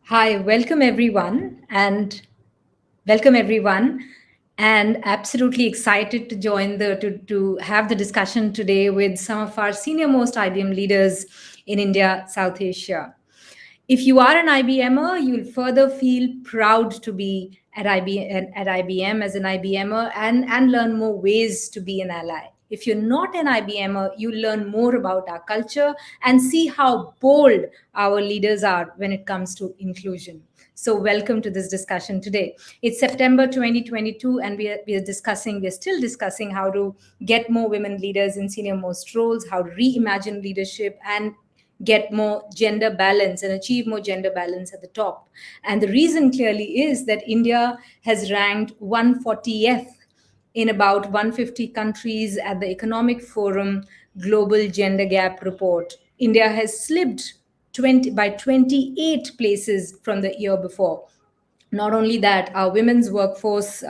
Hi, welcome everyone, and absolutely excited to join to have the discussion today with some of our senior most IBM leaders in India, South Asia. If you are an IBMer, you'll further feel proud to be at IBM as an IBMer and learn more ways to be an ally. If you're not an IBMer, you learn more about our culture and see how bold our leaders are when it comes to inclusion. So welcome to this discussion today. It's September 2022 and we're still discussing how to get more women leaders in senior most roles, how to reimagine leadership and get more gender balance and achieve more gender balance at the top. And the reason clearly is that India has ranked 140th in about 150 countries at the Economic Forum Global Gender Gap Report. India has slipped 28 places from the year before. Not only that, our women's workforce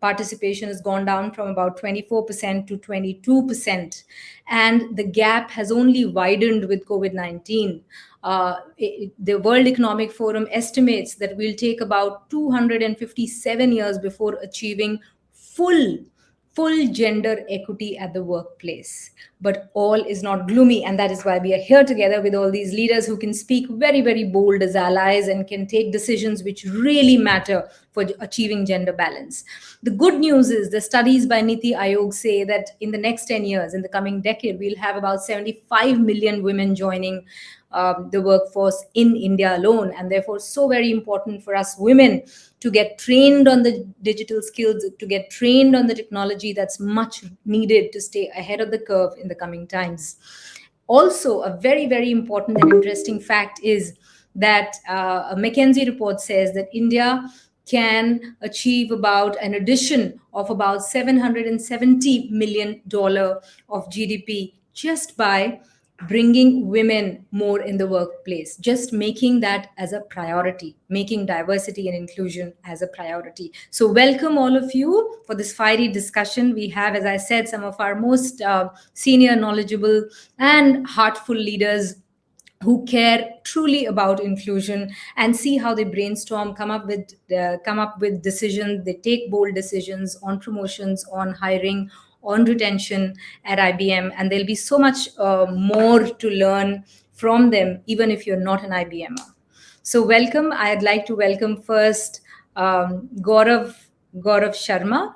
participation has gone down from about 24% to 22%, and the gap has only widened with COVID-19. The World Economic Forum estimates that we'll take about 257 years before achieving full gender equity at the workplace. But all is not gloomy, and that is why we are here together with all these leaders who can speak very, very bold as allies and can take decisions which really matter for achieving gender balance. The good news is the studies by Niti Aayog say that in the next 10 years, in the coming decade, we'll have about 75 million women joining the workforce in India alone. And therefore, so very important for us women to get trained on the digital skills, to get trained on the technology that's much needed to stay ahead of the curve in the coming times. Also, a very, very important and interesting fact is that a McKinsey report says that India can achieve about an addition of about $770 million of GDP just by bringing women more in the workplace, just making that as a priority, making diversity and inclusion as a priority. So welcome all of you for this fiery discussion. We have, as I said, some of our most senior, knowledgeable and heartful leaders who care truly about inclusion and see how they brainstorm, come up with decisions. They take bold decisions on promotions, on hiring, on retention at IBM, and there'll be so much more to learn from them, even if you're not an IBMer. So welcome. I'd like to welcome first Gaurav Sharma.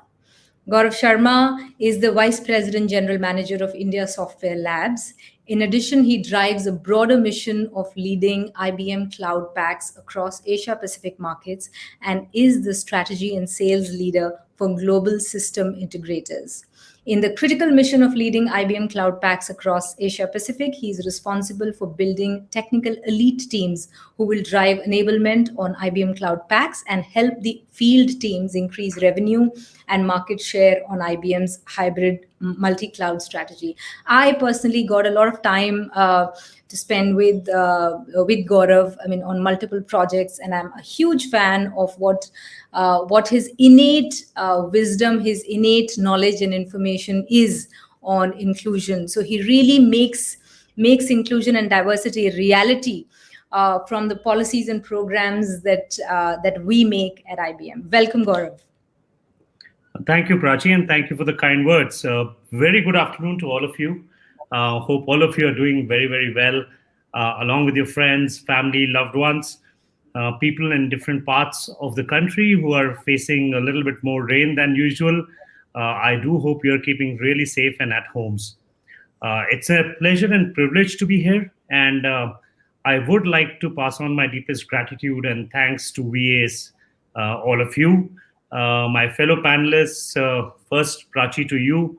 Gaurav Sharma is the Vice President General Manager of India Software Labs. In addition, he drives a broader mission of leading IBM Cloud Packs across Asia Pacific markets and is the strategy and sales leader for global system integrators. In the critical mission of leading IBM Cloud Packs across Asia Pacific, he is responsible for building technical elite teams who will drive enablement on IBM Cloud Packs and help the field teams increase revenue and market share on IBM's hybrid multi-cloud strategy. I personally got a lot of time to spend with Gaurav, on multiple projects, and I'm a huge fan of what his innate wisdom, his innate knowledge and information is on inclusion. So he really makes inclusion and diversity a reality from the policies and programs that we make at IBM. Welcome, Gaurav. Thank you, Prachi, and thank you for the kind words. Very good afternoon to all of you. Hope all of you are doing very, very well, along with your friends, family, loved ones, people in different parts of the country who are facing a little bit more rain than usual. I do hope you're keeping really safe and at homes. It's a pleasure and privilege to be here, and I would like to pass on my deepest gratitude and thanks to VAs, all of you. My fellow panelists, first, Prachi, to you.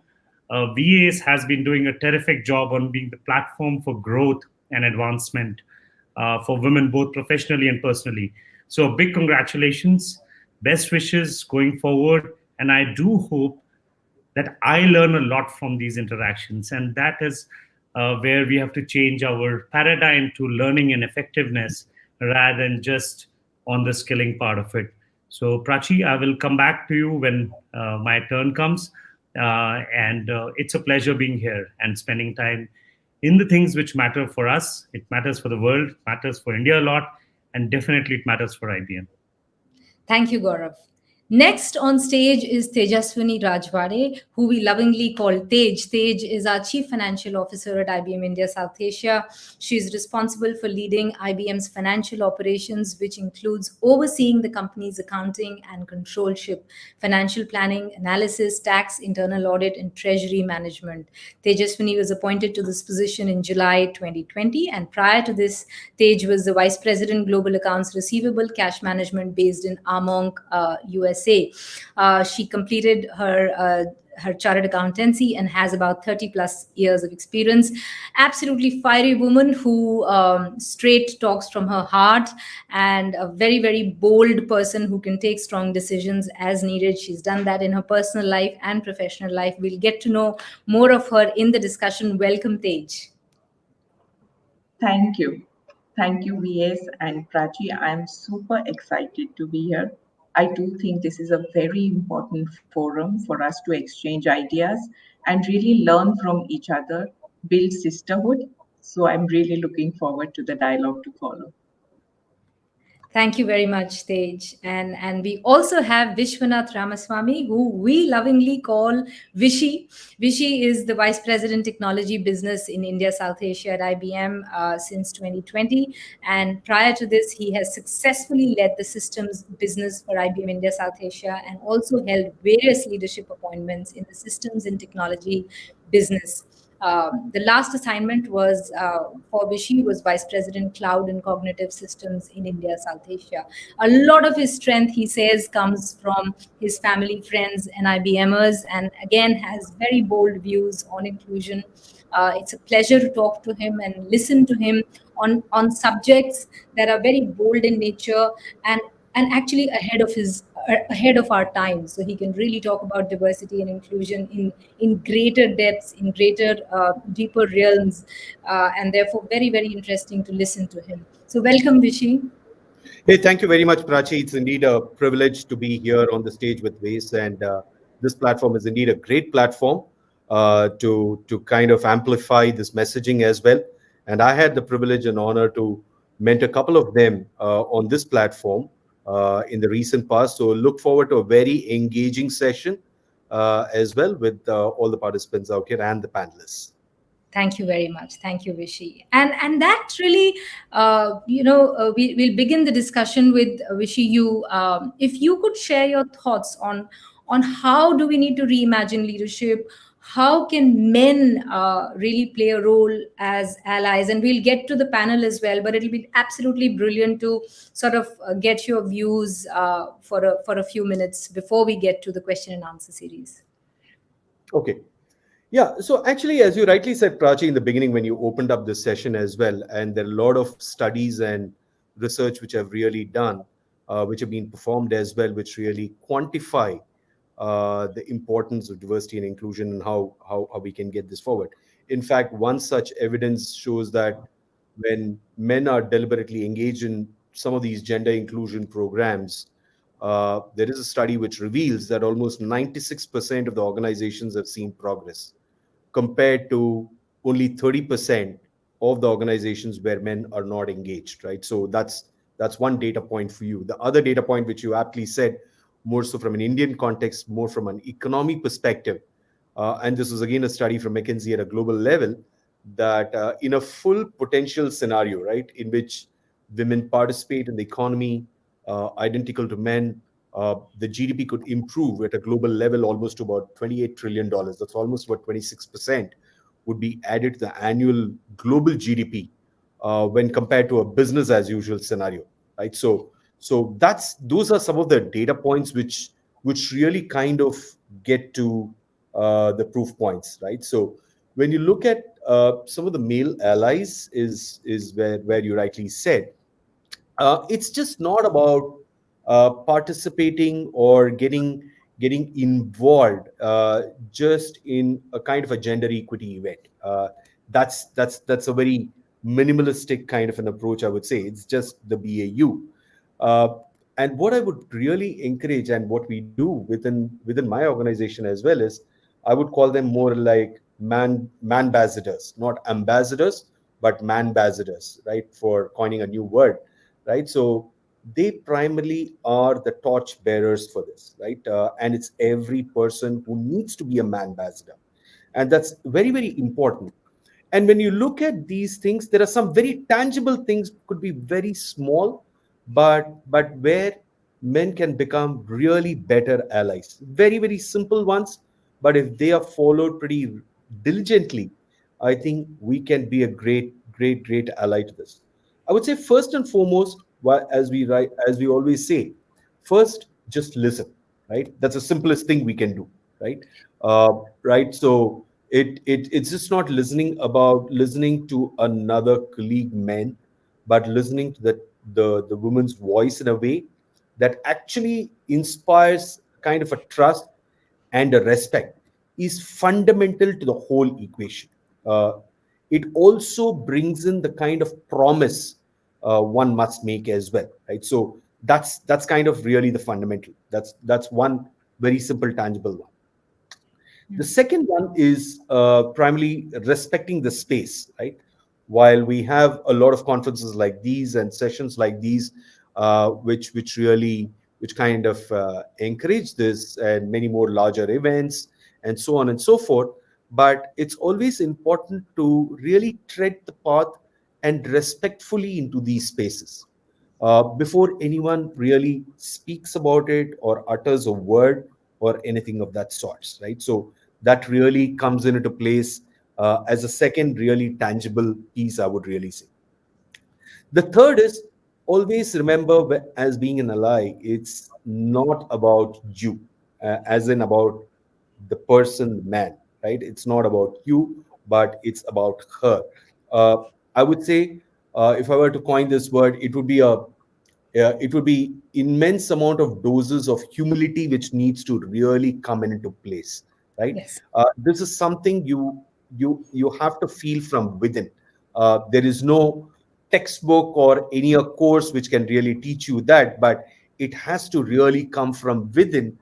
VAs has been doing a terrific job on being the platform for growth and advancement for women, both professionally and personally. So big congratulations, best wishes going forward. And I do hope that I learn a lot from these interactions. And that is where we have to change our paradigm to learning and effectiveness rather than just on the skilling part of it. So Prachi, I will come back to you when my turn comes. And it's a pleasure being here and spending time in the things which matter for us. It matters for the world, matters for India a lot. and definitely it matters for IBM. Thank you, Gaurav. Next on stage is Tejaswini Rajwade, who we lovingly call Tej. Tej is our Chief Financial Officer at IBM India South Asia. She is responsible for leading IBM's financial operations, which includes overseeing the company's accounting and controlship, financial planning, analysis, tax, internal audit, and treasury management. Tejaswini was appointed to this position in July 2020, and prior to this, Tej was the Vice President, Global Accounts Receivable Cash Management based in Armonk, USA. She completed her chartered accountancy and has about 30 plus years of experience. Absolutely fiery woman who straight talks from her heart, and a very, very bold person who can take strong decisions as needed. She's done that in her personal life and professional life. We'll get to know more of her in the discussion. Welcome, Tej. Thank you. Thank you, VS and Prachi. I'm super excited to be here. I do think this is a very important forum for us to exchange ideas and really learn from each other, build sisterhood. So I'm really looking forward to the dialogue to follow. Thank you very much, Tej. And we also have Vishwanath Ramaswamy, who we lovingly call Vishy. Vishy is the Vice President Technology Business in India, South Asia at IBM since 2020. And prior to this, he has successfully led the systems business for IBM India, South Asia, and also held various leadership appointments in the systems and technology business. The last assignment was for Vishy was Vice President Cloud and Cognitive Systems in India, South Asia. A lot of his strength, he says, comes from his family, friends, and IBMers, and again has very bold views on inclusion. It's a pleasure to talk to him and listen to him on subjects that are very bold in nature and actually ahead of our time, so he can really talk about diversity and inclusion in greater depths, in greater deeper realms, and therefore very, very interesting to listen to him. So welcome, Vishy. Hey, thank you very much, Prachi. It's indeed a privilege to be here on the stage with Vase, and this platform is indeed a great platform to kind of amplify this messaging as well. And I had the privilege and honor to mentor a couple of them on this platform in the recent past. So look forward to a very engaging session as well with all the participants out here and the panelists. Thank you very much. Thank you, Vishy. And that really, we'll begin the discussion with Vishy. If you could share your thoughts on how do we need to reimagine leadership, how can men really play a role as allies, and we'll get to the panel as well. But it'll be absolutely brilliant to sort of get your views for a few minutes before we get to the question and answer series. Okay. Yeah, so actually, as you rightly said, Prachi, in the beginning, when you opened up this session as well, and there are a lot of studies and research which have really done, which have been performed as well, which really quantify the importance of diversity and inclusion and how we can get this forward. In fact, one such evidence shows that when men are deliberately engaged in some of these gender inclusion programs, there is a study which reveals that almost 96% of the organizations have seen progress, compared to only 30% of the organizations where men are not engaged, right? So that's one data point for you. The other data point, which you aptly said, more so from an Indian context, more from an economic perspective, and this was again a study from McKinsey at a global level, that in a full potential scenario, right, in which women participate in the economy, identical to men, the GDP could improve at a global level almost to about $28 trillion. That's almost about 26% would be added to the annual global GDP when compared to a business as usual scenario, right? So those are some of the data points which really kind of get to the proof points, right? So when you look at some of the male allies is where you rightly said, it's just not about participating or getting involved just in a kind of a gender equity event. That's a very minimalistic kind of an approach, I would say. It's just the BAU. And what I would really encourage, and what we do within my organization as well, is I would call them more like man-ambassadors, not ambassadors, but man-ambassadors, right? For coining a new word, right? So they primarily are the torch bearers for this, right? And it's every person who needs to be a man ambassador, and that's very, very important. And when you look at these things, there are some very tangible things, could be very small, but where men can become really better allies. Very, very simple ones, but if they are followed pretty diligently, I think we can be a great, great, great ally to this. I would say first and foremost, as we always say, first just listen, right? That's the simplest thing we can do, right? Uh, right. So it's just not listening to another colleague man, but listening to the woman's voice in a way that actually inspires kind of a trust and a respect is fundamental to the whole equation. uh, it also brings in the kind of promise one must make as well, right? So that's kind of really the fundamental. That's one very simple tangible one. The second one is primarily respecting the space, right? While we have a lot of conferences like these and sessions like these, which kind of encourage this, and many more larger events and so on and so forth. But it's always important to really tread the path and respectfully into these spaces before anyone really speaks about it or utters a word or anything of that sorts, right? So that really comes into place as a second really tangible piece, I would really say. The third is always remember, as being an ally, it's not about you, as in about the person, man, right? It's not about you, but it's about her. Uh, I would say, if I were to coin this word, it would be immense amount of doses of humility which needs to really come into place, right? Yes. This is something you have to feel from within. There is no textbook or any a course which can really teach you that, but it has to really come from within.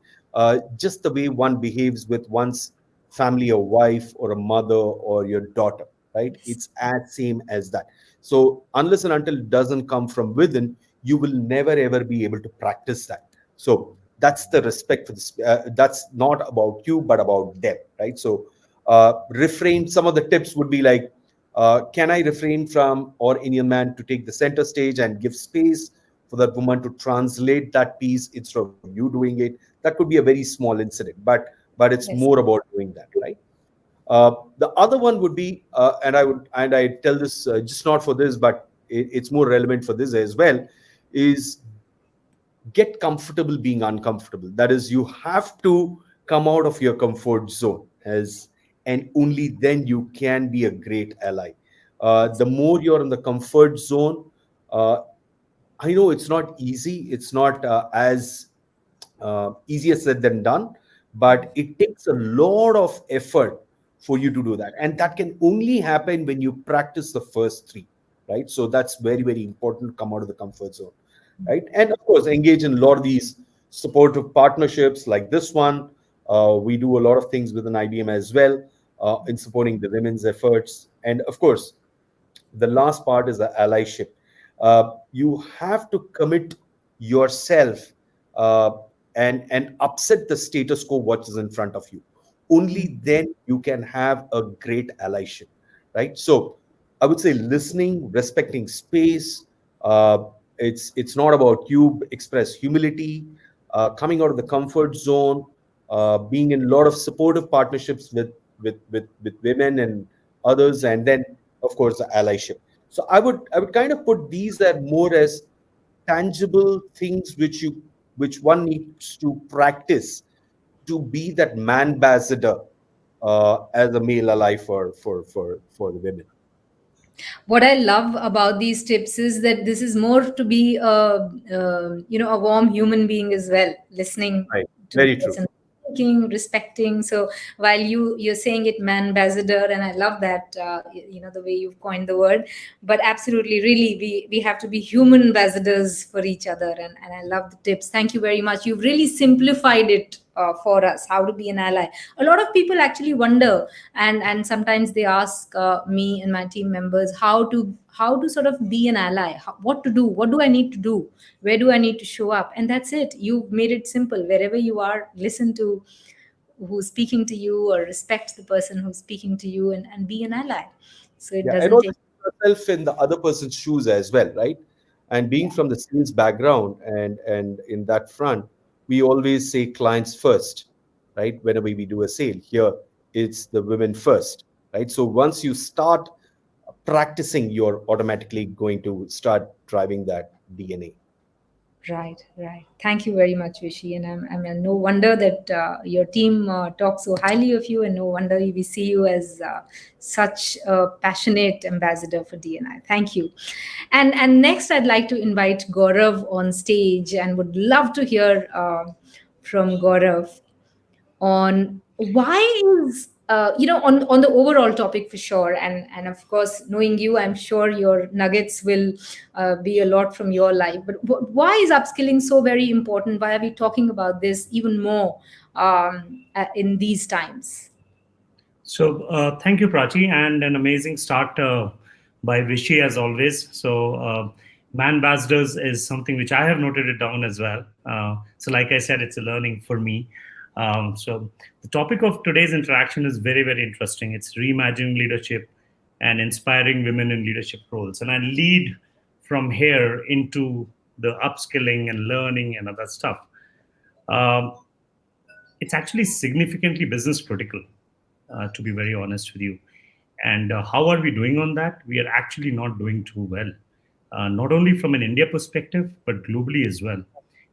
Just the way one behaves with one's family, a wife or a mother or your daughter, right? It's as same as that. So unless and until it doesn't come from within, you will never ever be able to practice that. So that's the respect for this. That's not about you, but about them, right? So refrain. Some of the tips would be like, can I refrain from or any man to take the center stage and give space for that woman to translate that piece instead of you doing it? That could be a very small incident, but it's Yes. more about doing that, right? The other one would be, and I tell this just not for this, but it's more relevant for this as well, is get comfortable being uncomfortable. That is, you have to come out of your comfort zone, and only then you can be a great ally. The more you're in the comfort zone, uh, I know it's not easy. It's not as easier said than done, but it takes a lot of effort for you to do that, and that can only happen when you practice the first three, right? So that's very, very important to come out of the comfort zone, right? And of course engage in a lot of these supportive partnerships like this one. We do a lot of things within IBM as well, in supporting the women's efforts. And of course, the last part is the allyship. You have to commit yourself, uh, and upset the status quo what is in front of you. Only then you can have a great allyship, right? So I would say listening, respecting space. It's not about you. Express humility, coming out of the comfort zone, being in a lot of supportive partnerships with women and others, and then of course the allyship. So I would kind of put these that more as tangible things which one needs to practice to be that man ambassador, as a male ally for the women. What I love about these tips is that this is more to be a warm human being as well, listening Right. to the Very true. person, thinking, respecting. So while you're saying it, man ambassador, and I love that the way you've coined the word. But absolutely, really, we have to be human ambassadors for each other, and I love the tips. Thank you very much. You've really simplified it for us, how to be an ally. A lot of people actually wonder, and sometimes they ask me and my team members how to sort of be an ally, what to do, what do I need to do, where do I need to show up. And that's it. You've made it simple. Wherever you are, listen to who's speaking to you, or respect the person who's speaking to you, and be an ally. So it Yeah, and doesn't also take. put yourself in the other person's shoes as well, right? And being Yeah. from the sales background, and in that front, we always say clients first, right? Whenever we do a sale, here it's the women first, right? So once you start practicing, you're automatically going to start driving that DNA. Right, right. Thank you very much, Vishy. And I mean, no wonder that your team talks so highly of you, and no wonder we see you as such a passionate ambassador for DNI. Thank you. And next, I'd like to invite Gaurav on stage, and would love to hear from Gaurav on why is on the overall topic for sure, and of course, knowing you, I'm sure your nuggets will be a lot from your life. But why is upskilling so very important? Why are we talking about this even more in these times? So thank you, Prachi, and an amazing start by Vishy as always. So man ambassadors is something which I have noted it down as well. So like I said, it's a learning for me. So the topic of today's interaction is very, very interesting. It's reimagining leadership and inspiring women in leadership roles. And I lead from here into the upskilling and learning and other stuff. Um, it's actually significantly business critical, to be very honest with you. And how are we doing on that? We are actually not doing too well, not only from an India perspective, but globally as well.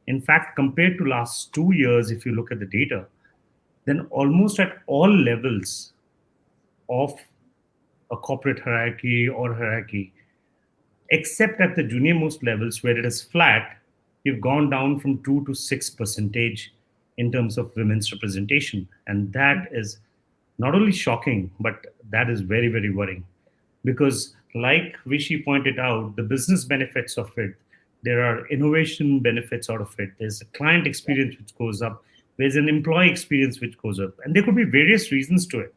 In fact, compared to last 2 years, if you look at the data, then almost at all levels of a corporate hierarchy or hierarchy, except at the junior most levels where it is flat, we've gone down from 2 to 6% in terms of women's representation. And that is not only shocking, but that is very, very worrying. Because, like Vishy pointed out, the business benefits of it, there are innovation benefits out of it, there's a client experience which goes up, there's an employee experience which goes up, and there could be various reasons to it.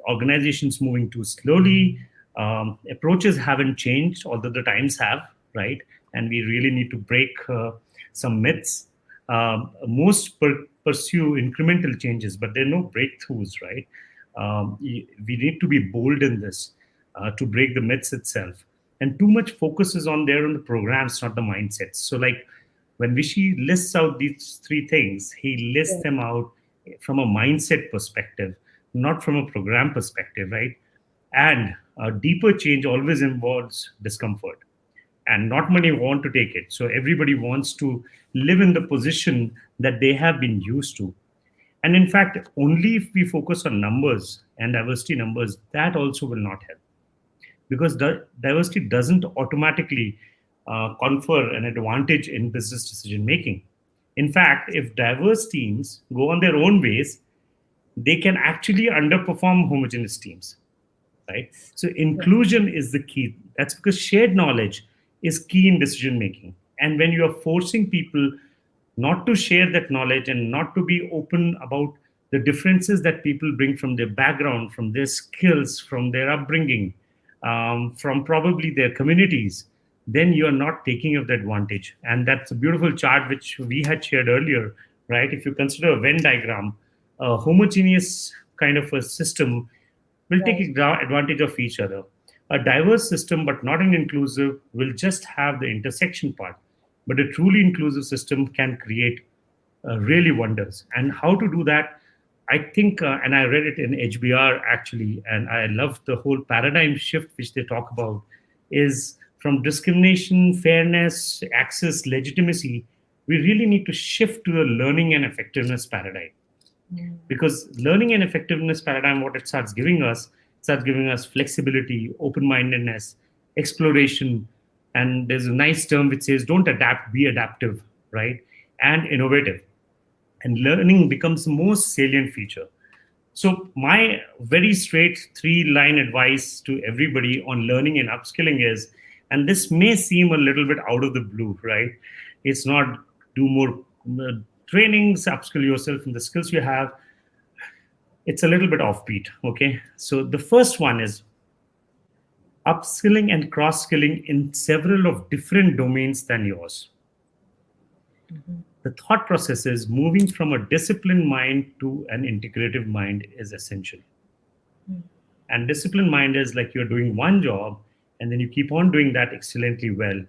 Organizations moving too slowly, approaches haven't changed, although the times have, right? And we really need to break some myths. Most pursue incremental changes, but there are no breakthroughs, right? We need to be bold in this to break the myths itself. And too much focus is on the programs, not the mindsets. So, like when Vishy lists out these three things, he lists them out from a mindset perspective, not from a program perspective, right? And a deeper change always involves discomfort, and not many want to take it. So everybody wants to live in the position that they have been used to. And in fact, only if we focus on numbers and diversity numbers, that also will not help, because diversity doesn't automatically confer an advantage in business decision making. In fact, if diverse teams go on their own ways, they can actually underperform homogeneous teams, right? So inclusion is the key. That's because shared knowledge is key in decision making. And when you are forcing people not to share that knowledge and not to be open about the differences that people bring from their background, from their skills, from their upbringing, from probably their communities, then you are not taking of the advantage. And that's a beautiful chart which we had shared earlier, right? If you consider a Venn diagram, a homogeneous kind of a system will take advantage of each other. A diverse system, but not an inclusive, will just have the intersection part. But a truly inclusive system can create really wonders. And how to do that, I think, and I read it in HBR actually, and I love the whole paradigm shift which they talk about, is from discrimination, fairness, access, legitimacy, we really need to shift to the learning and effectiveness paradigm. Because learning and effectiveness paradigm, what it starts giving us flexibility, open-mindedness, exploration, and there's a nice term which says don't adapt, be adaptive, right? And innovative. And learning becomes the most salient feature. So my very straight 3-line advice to everybody on learning and upskilling is, and this may seem a little bit out of the blue, right? It's not do more trainings, upskill yourself in the skills you have, it's a little bit offbeat. Okay. So the first one is upskilling and cross-skilling in several of different domains than yours. The thought process is moving from a disciplined mind to an integrative mind is essential. And disciplined mind is like you're doing one job and then you keep on doing that excellently well.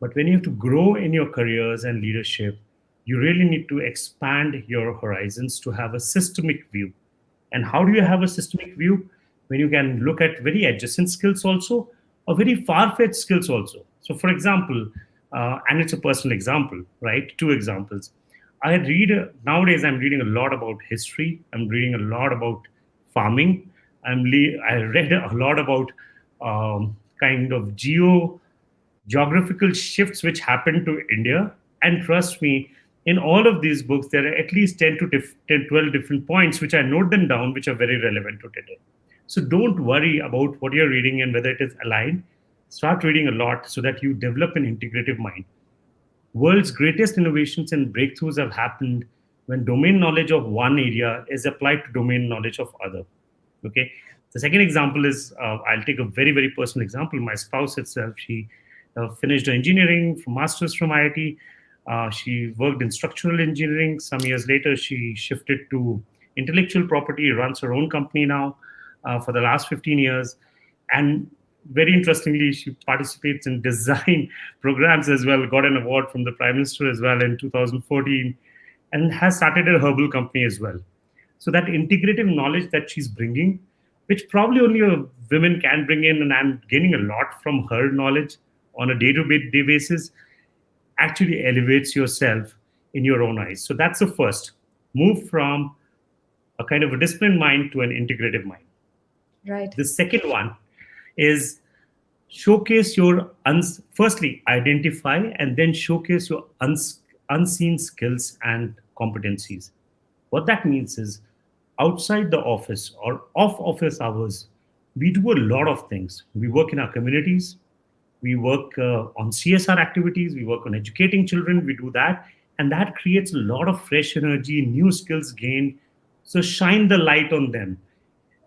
But when you have to grow in your careers and leadership, you really need to expand your horizons to have a systemic view. And how do you have a systemic view? When you can look at very adjacent skills also, or very far-fetched skills also. So for example, and it's a personal example, right? Two examples. Nowadays I'm reading a lot about history. I'm reading a lot about farming. I read a lot about kind of geographical shifts which happened to India. And trust me, in all of these books, there are at least 10 to 12 different points which I note them down, which are very relevant to today. So don't worry about what you're reading and whether it is aligned. Start reading a lot so that you develop an integrative mind. World's greatest innovations and breakthroughs have happened when domain knowledge of one area is applied to domain knowledge of other. Okay. The second example is, I'll take a very, very personal example. My spouse itself, she finished engineering from master's from IIT. She worked in structural engineering. Some years later, she shifted to intellectual property, runs her own company now for the last 15 years. And very interestingly, she participates in design programs as well, got an award from the Prime Minister as well in 2014, and has started a herbal company as well. So that integrative knowledge that she's bringing, which probably only a women can bring in, and I'm gaining a lot from her knowledge on a day-to-day basis, actually elevates yourself in your own eyes. So that's the first. Move from a kind of a disciplined mind to an integrative mind. Right. The second one is showcase your, firstly, identify and then showcase your unseen skills and competencies. What that means is outside the office or off office hours, we do a lot of things. We work in our communities. We work on CSR activities. We work on educating children. We do that. And that creates a lot of fresh energy, new skills gained. So shine the light on them.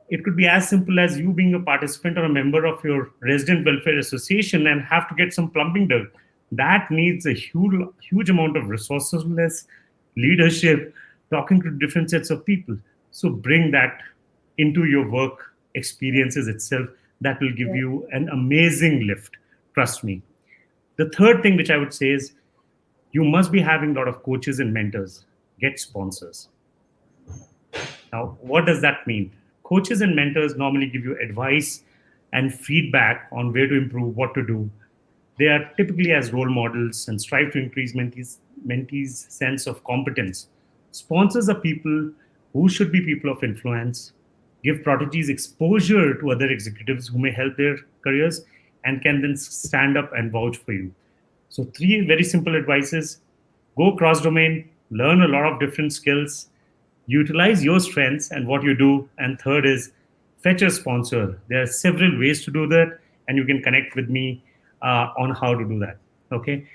It could be as simple as you being a participant or a member of your resident welfare association and have to get some plumbing done. That needs a huge amount of resourcefulness, leadership, talking to different sets of people. So bring that into your work experiences itself. That will give you an amazing lift. Trust me. The third thing which I would say is you must be having a lot of coaches and mentors. Get sponsors. Now, what does that mean? Coaches and mentors normally give you advice and feedback on where to improve, what to do. They are typically as role models and strive to increase mentees' sense of competence. Sponsors are people who should be people of influence, give prodigies exposure to other executives who may help their careers and can then stand up and vouch for you. So 3 very simple advices: go cross-domain, learn a lot of different skills, utilize your strengths and what you do. And third is fetch a sponsor. There are several ways to do that, and you can connect with me on how to do that. Okay.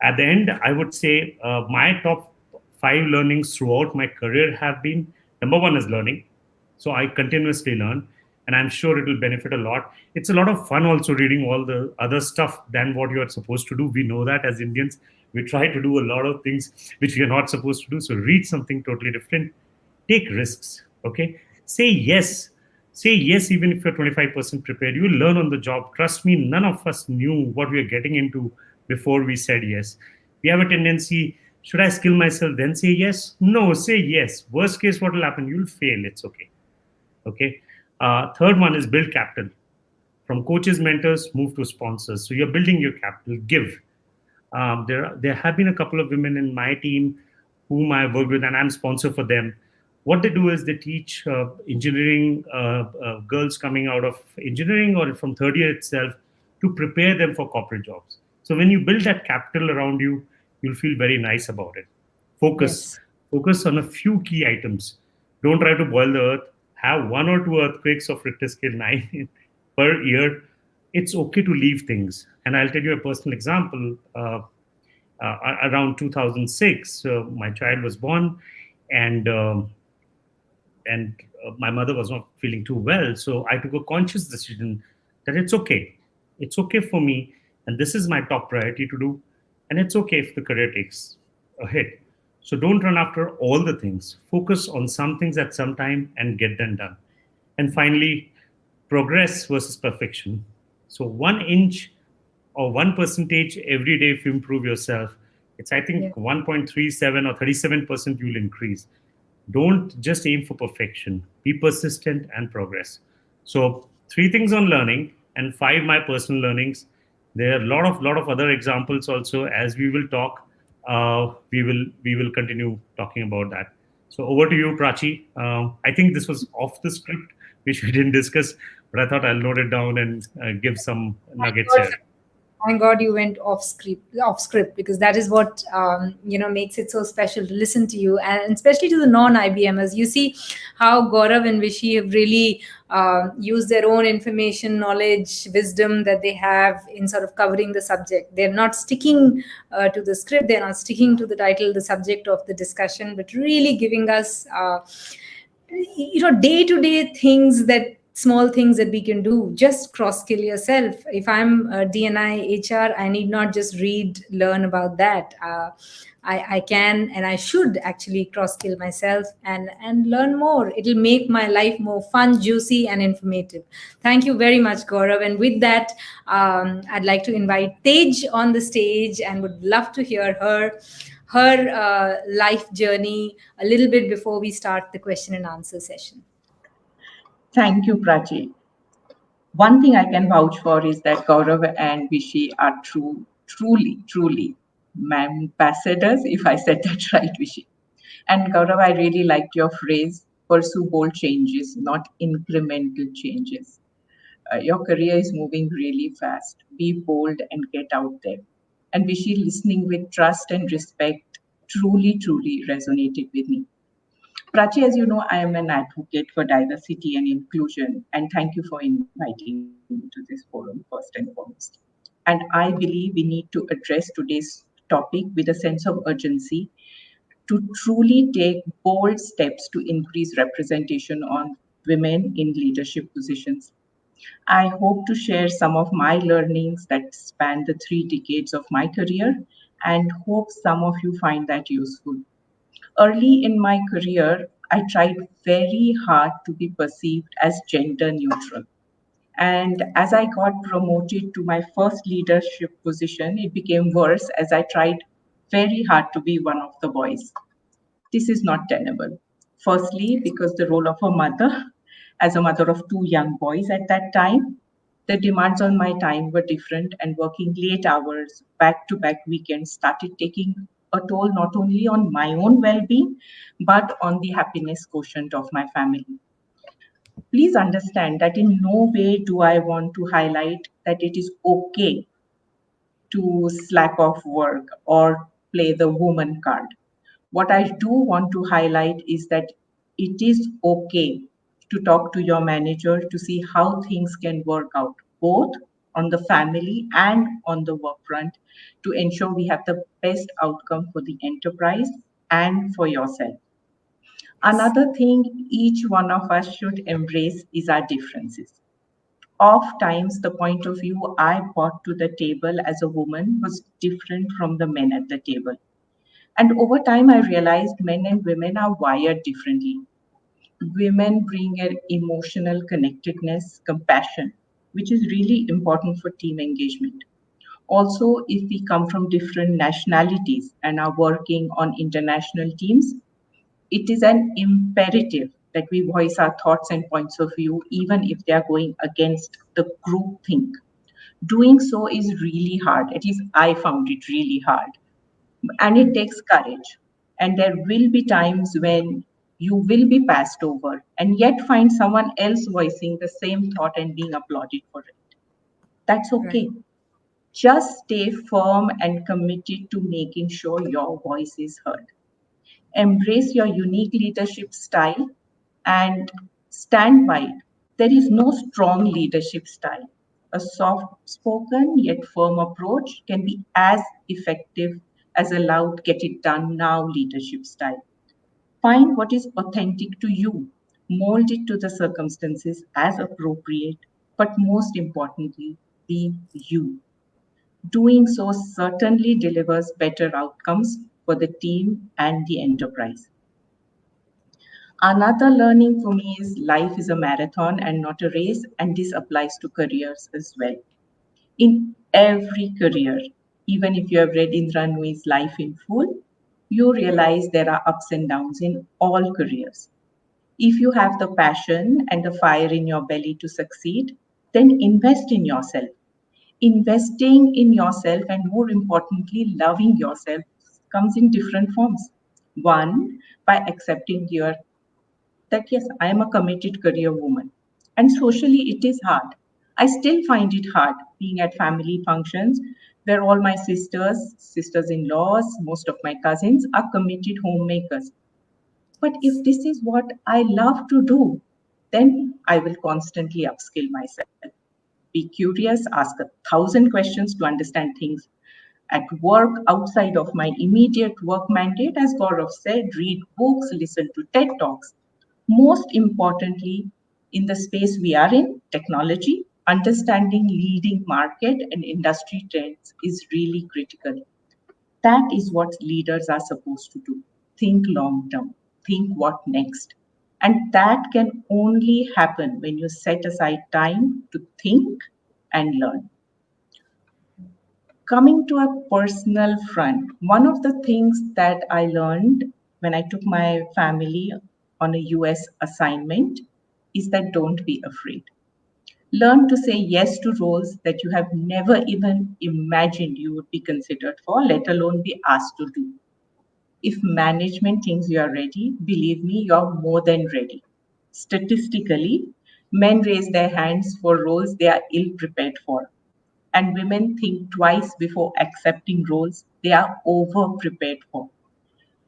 At the end, I would say my top 5 learnings throughout my career have been, number 1 is learning. So I continuously learn, and I'm sure it will benefit a lot. It's a lot of fun also reading all the other stuff than what you are supposed to do. We know that as Indians, we try to do a lot of things which we are not supposed to do. So read something totally different. Take risks. Okay. Say yes. Say yes, even if you're 25% prepared. You will learn on the job. Trust me, none of us knew what we are getting into before we said yes. We have a tendency, should I skill myself, then say yes? No, say yes. Worst case, what will happen? You'll fail. It's okay. Okay. Third one is build capital. From coaches, mentors, move to sponsors. So you're building your capital. Give. There have been a couple of women in my team whom I worked with, and I'm sponsor for them. What they do is they teach engineering girls coming out of engineering or from third year itself to prepare them for corporate jobs. So when you build that capital around you, you'll feel very nice about it. Focus. Focus on a few key items. Don't try to boil the earth. Have 1 or 2 earthquakes of Richter scale 9 per year. It's okay to leave things. And I'll tell you a personal example. around 2006. My child was born, and my mother was not feeling too well. So I took a conscious decision that it's okay. It's okay for me, and this is my top priority to do. And it's okay if the career takes a hit. So don't run after all the things. Focus on some things at some time and get them done. And finally, progress versus perfection. So 1 inch or 1% every day, if you improve yourself, it's, I Yeah. think, 1.37 or 37% you'll increase. Don't just aim for perfection. Be persistent and progress. So 3 things on learning and 5 my personal learnings. There are a lot of other examples also. As we will talk, we will continue talking about that. So over to you, Prachi. I think this was off the script, which we didn't discuss, but I thought I'll note it down and give some nuggets here. Thank God you went off script, because that is what makes it so special to listen to you, and especially to the non-IBMers. You see how Gaurav and Vishy have really used their own information, knowledge, wisdom that they have in sort of covering the subject. They're not sticking to the script. They're not sticking to the title, the subject of the discussion, but really giving us day-to-day things, that small things that we can do. Just cross skill yourself. If I'm a DNI HR, I need not just learn about that. I can and I should actually cross skill myself and learn more. It'll make my life more fun, juicy, and informative. Thank you very much, Gaurav. And with that, I'd like to invite Tej on the stage, and would love to hear her life journey a little bit before we start the question and answer session. Thank you, Prachi. One thing I can vouch for is that Gaurav and Vishy are truly ambassadors, if I said that right, Vishy. And Gaurav, I really liked your phrase, pursue bold changes, not incremental changes. Your career is moving really fast. Be bold and get out there. And Vishy, listening with trust and respect truly resonated with me. Prachi, as you know, I am an advocate for diversity and inclusion, and thank you for inviting me to this forum, first and foremost. And I believe we need to address today's topic with a sense of urgency to truly take bold steps to increase representation on women in leadership positions. I hope to share some of my learnings that span the 3 decades of my career, and hope some of you find that useful. Early in my career, I tried very hard to be perceived as gender neutral. And as I got promoted to my first leadership position, it became worse as I tried very hard to be one of the boys. This is not tenable. Firstly, because the role of a mother, as a mother of 2 young boys at that time, the demands on my time were different, and working late hours, back to back weekends started taking a toll not only on my own well being, but on the happiness quotient of my family. Please understand that in no way do I want to highlight that it is okay to slack off work or play the woman card. What I do want to highlight is that it is okay to talk to your manager to see how things can work out, both on the family and on the work front, to ensure we have the best outcome for the enterprise and for yourself. Another thing each one of us should embrace is our differences. Oft times, the point of view I brought to the table as a woman was different from the men at the table. And over time, I realized men and women are wired differently. Women bring an emotional connectedness, compassion, which is really important for team engagement. Also, if we come from different nationalities and are working on international teams, it is an imperative that we voice our thoughts and points of view, even if they are going against the group think. Doing so is really hard. At least I found it really hard. And it takes courage. And there will be times when you will be passed over and yet find someone else voicing the same thought and being applauded for it. That's okay. Right. Just stay firm and committed to making sure your voice is heard. Embrace your unique leadership style and stand by it. There is no strong leadership style. A soft spoken yet firm approach can be as effective as a loud, get it done now leadership style. Find what is authentic to you, mold it to the circumstances as appropriate, but most importantly, be you. Doing so certainly delivers better outcomes for the team and the enterprise. Another learning for me is life is a marathon and not a race, and this applies to careers as well. In every career, even if you have read Indra Nui's Life in Full, you realize there are ups and downs in all careers. If you have the passion and the fire in your belly to succeed, then invest in yourself. Investing in yourself and more importantly, loving yourself comes in different forms. One, by accepting your that yes, I am a committed career woman. And socially, it is hard. I still find it hard being at family functions where all my sisters in laws, most of my cousins are committed homemakers. But if this is what I love to do, then I will constantly upskill myself. Be curious, ask 1,000 questions to understand things at work outside of my immediate work mandate, as Gaurav said, read books, listen to TED Talks. Most importantly, in the space we are in, technology, understanding leading market and industry trends is really critical. That is what leaders are supposed to do. Think long term, think what next. And that can only happen when you set aside time to think and learn. Coming to a personal front, one of the things that I learned when I took my family on a US assignment is that don't be afraid. Learn to say yes to roles that you have never even imagined you would be considered for, let alone be asked to do. If management thinks you are ready, believe me, you're more than ready. Statistically, men raise their hands for roles they are ill prepared for, and women think twice before accepting roles they are over prepared for.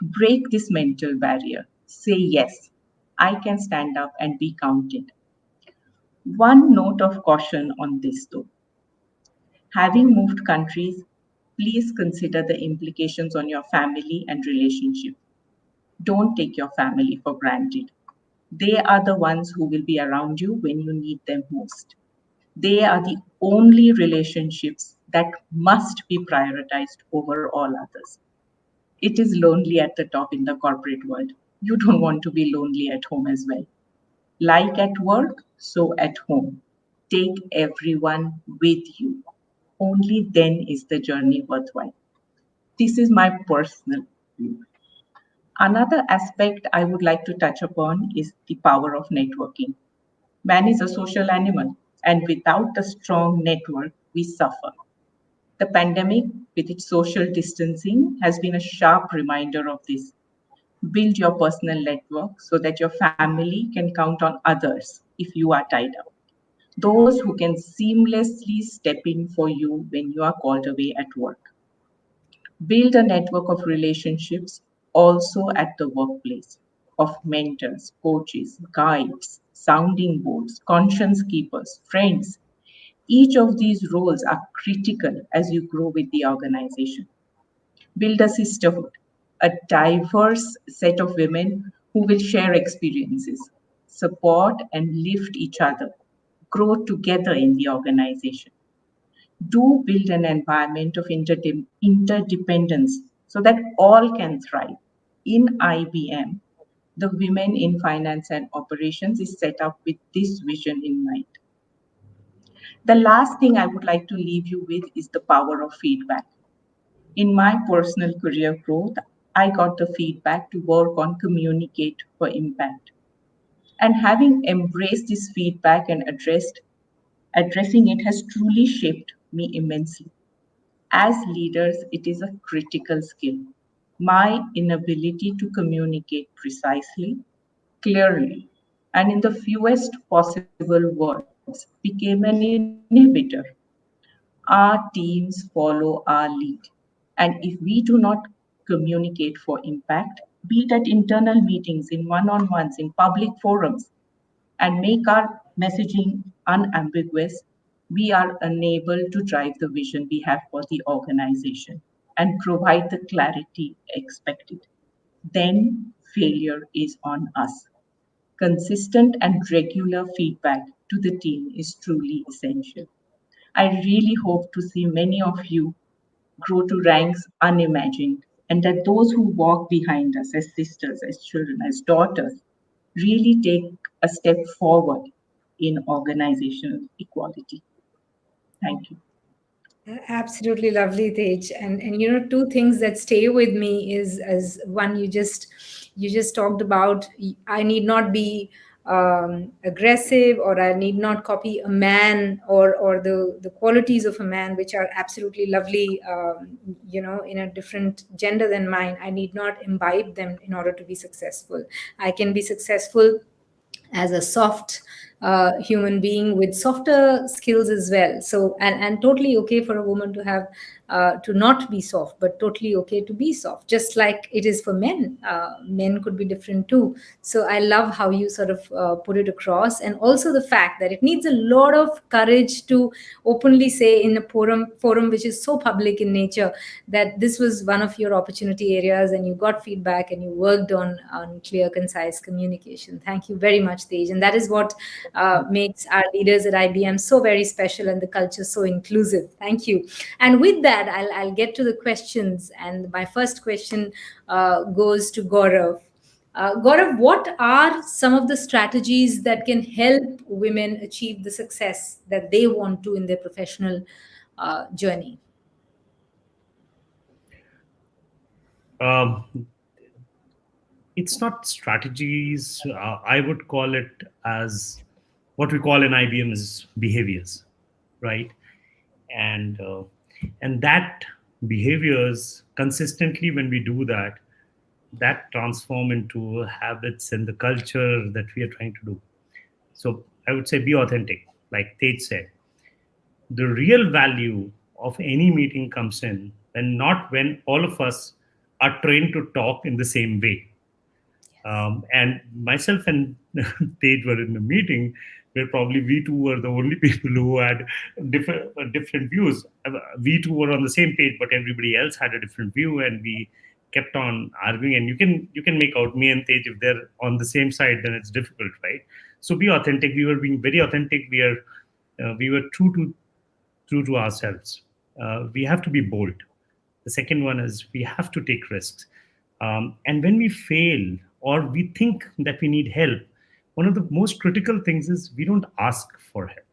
Break this mental barrier. Say yes. I can stand up and be counted. One note of caution on this though. Having moved countries, please consider the implications on your family and relationship. Don't take your family for granted. They are the ones who will be around you when you need them most. They are the only relationships that must be prioritized over all others. It is lonely at the top in the corporate world. You don't want to be lonely at home as well. Like at work, so at home. Take everyone with you. Only then is the journey worthwhile. This is my personal view. Another aspect I would like to touch upon is the power of networking. Man is a social animal, and without a strong network, we suffer. The pandemic, with its social distancing, has been a sharp reminder of this. Build your personal network so that your family can count on others if you are tied up. Those who can seamlessly step in for you when you are called away at work. Build a network of relationships also at the workplace of mentors, coaches, guides, sounding boards, conscience keepers, friends. Each of these roles are critical as you grow with the organization. Build a sisterhood, a diverse set of women who will share experiences, support and lift each other, grow together in the organization. Do build an environment of interdependence so that all can thrive. In IBM, the Women in Finance and Operations is set up with this vision in mind. The last thing I would like to leave you with is the power of feedback. In my personal career growth, I got the feedback to work on communicate for impact. And having embraced this feedback and addressing it has truly shaped me immensely. As leaders, it is a critical skill. My inability to communicate precisely, clearly, and in the fewest possible words became an inhibitor. Our teams follow our lead. And if we do not communicate for impact, be it at internal meetings, in one on ones, in public forums, and make our messaging unambiguous, we are unable to drive the vision we have for the organization. and provide the clarity expected. Then failure is on us. Consistent and regular feedback to the team is truly essential. I really hope to see many of you grow to ranks unimagined, and that those who walk behind us as sisters, as children, as daughters, really take a step forward in organizational equality. Thank you. Absolutely lovely, Tej. And two things that stay with me is, as one, you just talked about, I need not be aggressive, or I need not copy a man, or the qualities of a man, which are absolutely lovely, in a different gender than mine. I need not imbibe them in order to be successful. I can be successful as a soft human being with softer skills as well. So, and totally okay for a woman to have to not be soft, but totally okay to be soft, just like it is for men. Men could be different too. So I love how you sort of put it across, and also the fact that it needs a lot of courage to openly say in a forum which is so public in nature, that this was one of your opportunity areas, and you got feedback, and you worked on clear, concise communication. Thank you very much, Tej. And that is what makes our leaders at IBM so very special, and the culture so inclusive. Thank you. And with that, I'll get to the questions. And my first question goes to Gaurav. Gaurav, what are some of the strategies that can help women achieve the success that they want to in their professional journey? It's not strategies. I would call it as what we call in IBM is behaviors, right? And that behaviors consistently, when we do that, that transform into habits and the culture that we are trying to do. So I would say be authentic, like Tej said. The real value of any meeting comes in when all of us are trained to talk in the same way. And myself and Tej were in the meeting where probably we two were the only people who had different views. We two were on the same page, but everybody else had a different view, and we kept on arguing. And you can make out me and Tej, if they're on the same side, then it's difficult, right? So be authentic. We were being very authentic. We were true to ourselves. We have to be bold. The second one is we have to take risks. And when we fail or we think that we need help, one of the most critical things is we don't ask for help,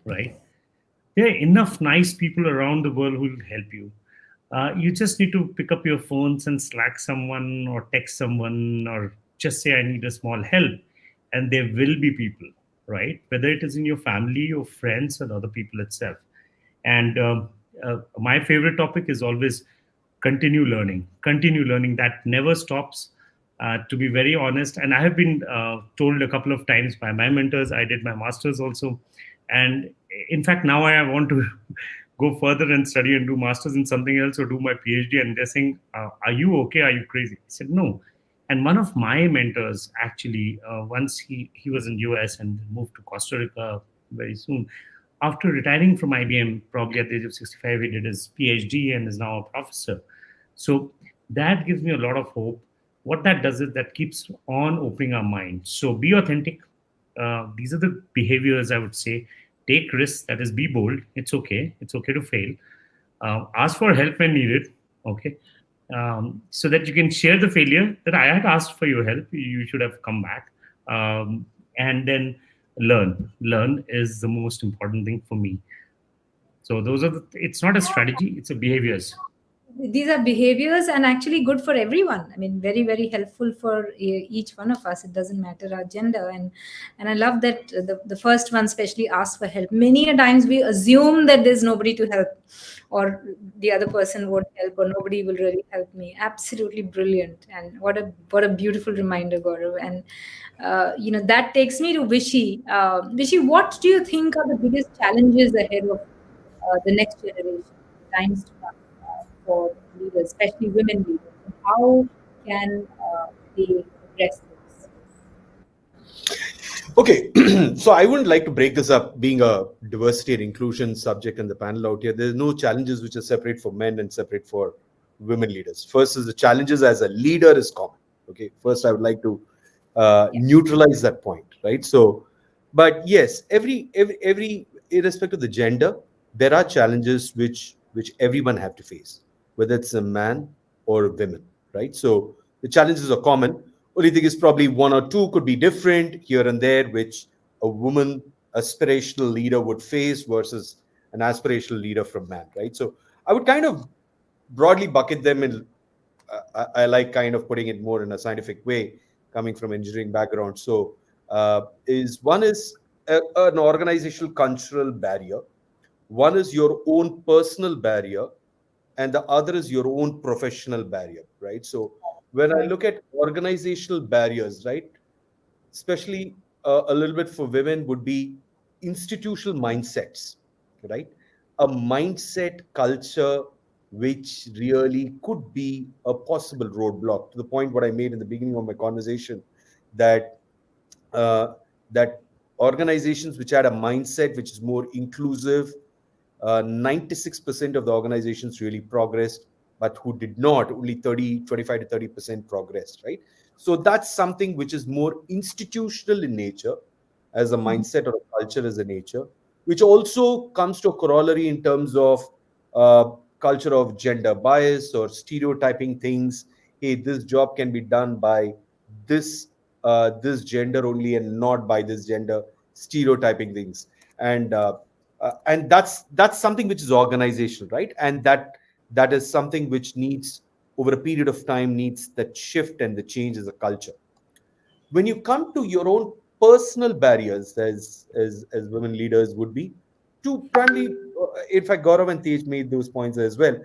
right? There are enough nice people around the world who will help you. You just need to pick up your phones and Slack someone or text someone or just say, I need a small help. And there will be people, right? Whether it is in your family, your friends, or other people itself. And my favorite topic is always continue learning. Continue learning. That never stops. To be very honest, and I have been told a couple of times by my mentors, I did my master's also. And in fact, now I want to go further and study and do master's in something else or do my PhD. And they're saying, are you okay? Are you crazy? I said, no. And one of my mentors, actually, once he was in US and moved to Costa Rica very soon. After retiring from IBM, probably at the age of 65, he did his PhD and is now a professor. So that gives me a lot of hope. What that does is that keeps on opening our mind. So be authentic. These are the behaviors I would say. Take risks, that is, be bold. It's okay. It's okay to fail. Ask for help when needed. Okay. So that you can share the failure that I had asked for your help. You should have come back. And then learn. Learn is the most important thing for me. So those are it's not a strategy, it's a behaviors. These are behaviors, and actually good for everyone. I mean, very, very helpful for each one of us. It doesn't matter our gender. And I love that the first one especially asks for help. Many a times we assume that there's nobody to help, or the other person won't help, or nobody will really help me. Absolutely brilliant. And what a beautiful reminder, Gaurav. And that takes me to Vishy. Vishy, what do you think are the biggest challenges ahead of the next generation, times to come? For leaders, especially women leaders, and how can they address this? Okay, so I wouldn't like to break this up being a diversity and inclusion subject in the panel out here. There's no challenges which are separate for men and separate for women leaders. First is the challenges as a leader is common. Okay, first I would like to Yeah. neutralize that point, right? So, but yes, every irrespective of the gender, there are challenges which everyone have to face, whether it's a man or a women, right? So the challenges are common. Only thing is probably one or two could be different here and there, which a woman aspirational leader would face versus an aspirational leader from man, right? So I would kind of broadly bucket them in. I like kind of putting it more in a scientific way, coming from engineering background. So is one is an organizational cultural barrier, one is your own personal barrier, and the other is your own professional barrier, right? So when I Right. look at organizational barriers, right, especially a little bit for women, would be institutional mindsets, right? A mindset culture which really could be a possible roadblock to the point what I made in the beginning of my conversation, that uh, that organizations which had a mindset which is more inclusive, 96% of the organizations really progressed, but who did not, only 30, 25 to 30% progressed, right? So that's something which is more institutional in nature as a Mhm. mindset or a culture as a nature, which also comes to a corollary in terms of culture of gender bias or stereotyping things. Hey, this job can be done by this this gender only and not by this gender, stereotyping things. And that's something which is organizational, right? And that is something which needs, over a period of time, needs that shift and the change as a culture. When you come to your own personal barriers as women leaders would be to primarily, in fact Gaurav and Tej made those points as well,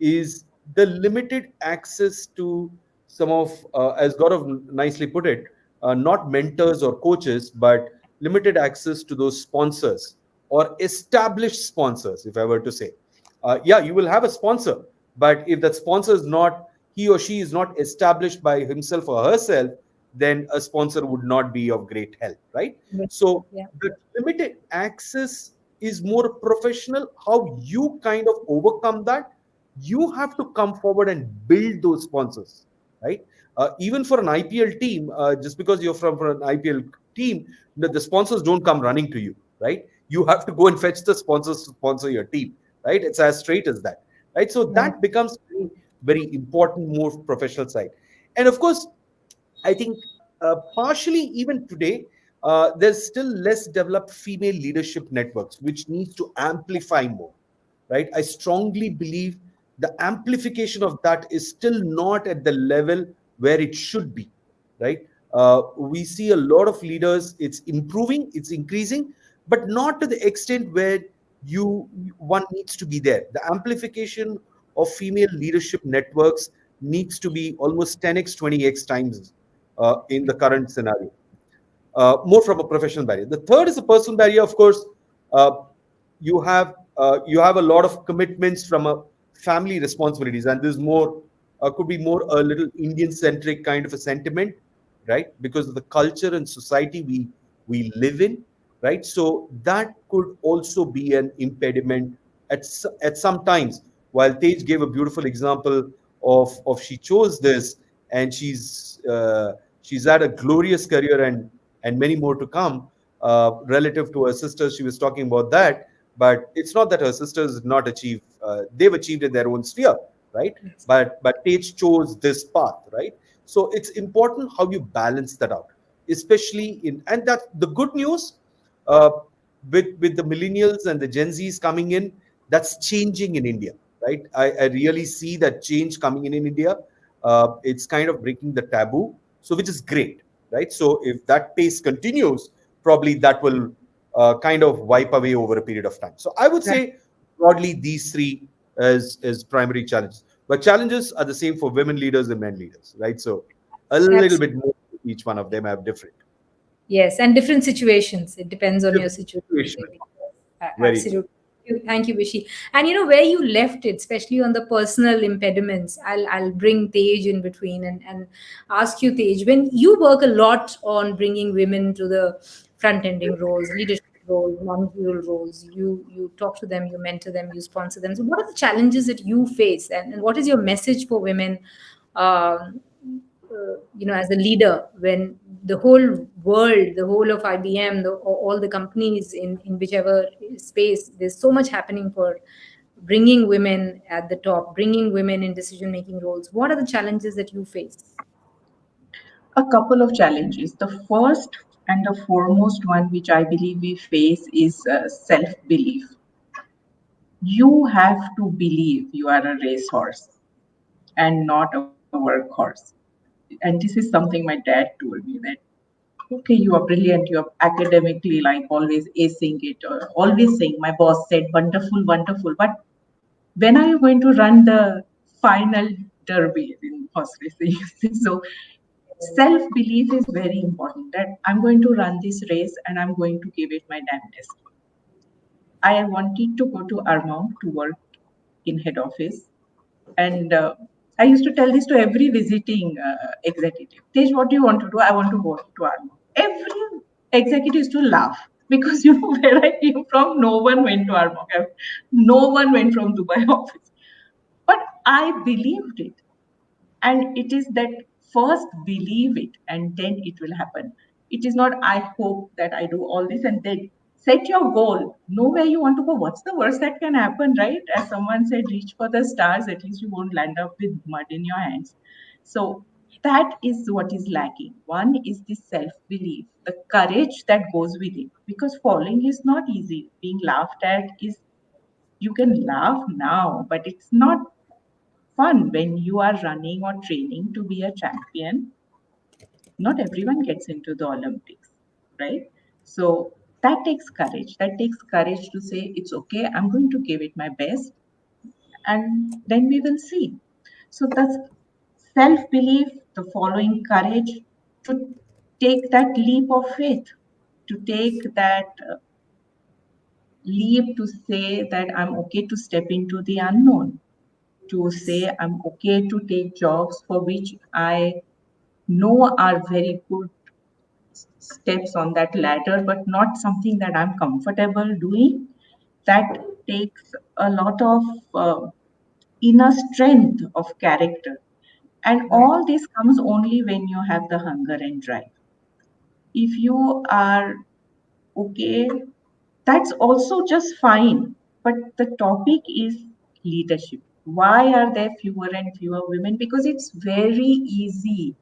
is the limited access to some of, as Gaurav nicely put it, not mentors or coaches, but limited access to those sponsors or established sponsors, if I were to say. Yeah, you will have a sponsor, but if that sponsor is not, he or she is not established by himself or herself, then a sponsor would not be of great help, right? So Yeah. the limited access is more professional. How you kind of overcome that, you have to come forward and build those sponsors, right? Even for an IPL team, just because you're from an IPL team, the sponsors don't come running to you, right? You have to go and fetch the sponsors to sponsor your team, right? It's as straight as that, right? So Right. that becomes very, very important, more professional side. And of course, I think partially even today, there's still less developed female leadership networks, which needs to amplify more, right? I strongly believe the amplification of that is still not at the level where it should be, right? We see a lot of leaders, it's improving, it's increasing, but not to the extent where you one needs to be there. The amplification of female leadership networks needs to be almost 10x, 20x times in the current scenario, more from a professional barrier. The third is a personal barrier, of course. Uh, you have a lot of commitments from a family responsibilities, and there's more could be more a little Indian centric kind of a sentiment, right? Because of the culture and society we live in, right? So that could also be an impediment at some times. While Tej gave a beautiful example of she chose this and she's had a glorious career and many more to come, relative to her sisters. She was talking about that, but it's not that her sisters did not achieve. They've achieved in their own sphere, right? Yes. But Tej chose this path, right? So it's important how you balance that out, especially in, and that's the good news. Uh, with the millennials and the Gen Zs coming in, that's changing in India, right? I really see that change coming in India. It's kind of breaking the taboo, so which is great, right? So if that pace continues, probably that will kind of wipe away over a period of time. So I would Right. say broadly these three as primary challenges. But challenges are the same for women leaders and men leaders, right? So a little Absolutely. bit more. Each one of them have different Yes, and different situations. It depends on your situation. situation. Really. Very true. Absolutely. Thank you, Bishi. And you know where you left it, especially on the personal impediments. I'll bring Tej in between and ask you, Tej, when you work a lot on bringing women to the front-ending roles, leadership roles, managerial roles. You talk to them, you mentor them, you sponsor them. So what are the challenges that you face, and what is your message for women, as a leader, when the whole world, the whole of IBM, all the companies in whichever space, there's so much happening for bringing women at the top, bringing women in decision-making roles. What are the challenges that you face? A couple of challenges. The first and the foremost one, which I believe we face, is self belief. You have to believe you are a racehorse and not a workhorse. And this is something my dad told me, that okay, you are brilliant, you are academically like always acing it, or always saying, my boss said, wonderful, wonderful. But when are you going to run the final derby in horse racing? So self belief is very important, that I'm going to run this race and I'm going to give it my damnedest. I wanted to go to Armagh to work in head office, and I used to tell this to every visiting executive. Tej, what do you want to do? I want to go to Armagh. Every executive used to laugh because where I came from, no one went to Armagh. No one went from Dubai office. But I believed it. And it is that first believe it and then it will happen. It is not, I hope that I do all this, and then set your goal. Know where you want to go. What's the worst that can happen, right? As someone said, reach for the stars. At least you won't land up with mud in your hands. So that is what is lacking. One is the self belief, the courage that goes with it. Because falling is not easy. Being laughed at is, you can laugh now, but it's not fun when you are running or training to be a champion. Not everyone gets into the Olympics, right? So that takes courage. That takes courage to say, it's okay, I'm going to give it my best, and then we will see. So that's self belief, the following courage to take that leap of faith, to take that leap to say that I'm okay to step into the unknown, to say I'm okay to take jobs for which I know are very good steps on that ladder, but not something that I'm comfortable doing. That takes a lot of inner strength of character. And Right. all this comes only when you have the hunger and drive. If you are okay, that's also just fine. But the topic is leadership. Why are there fewer and fewer women? Because it's very easy.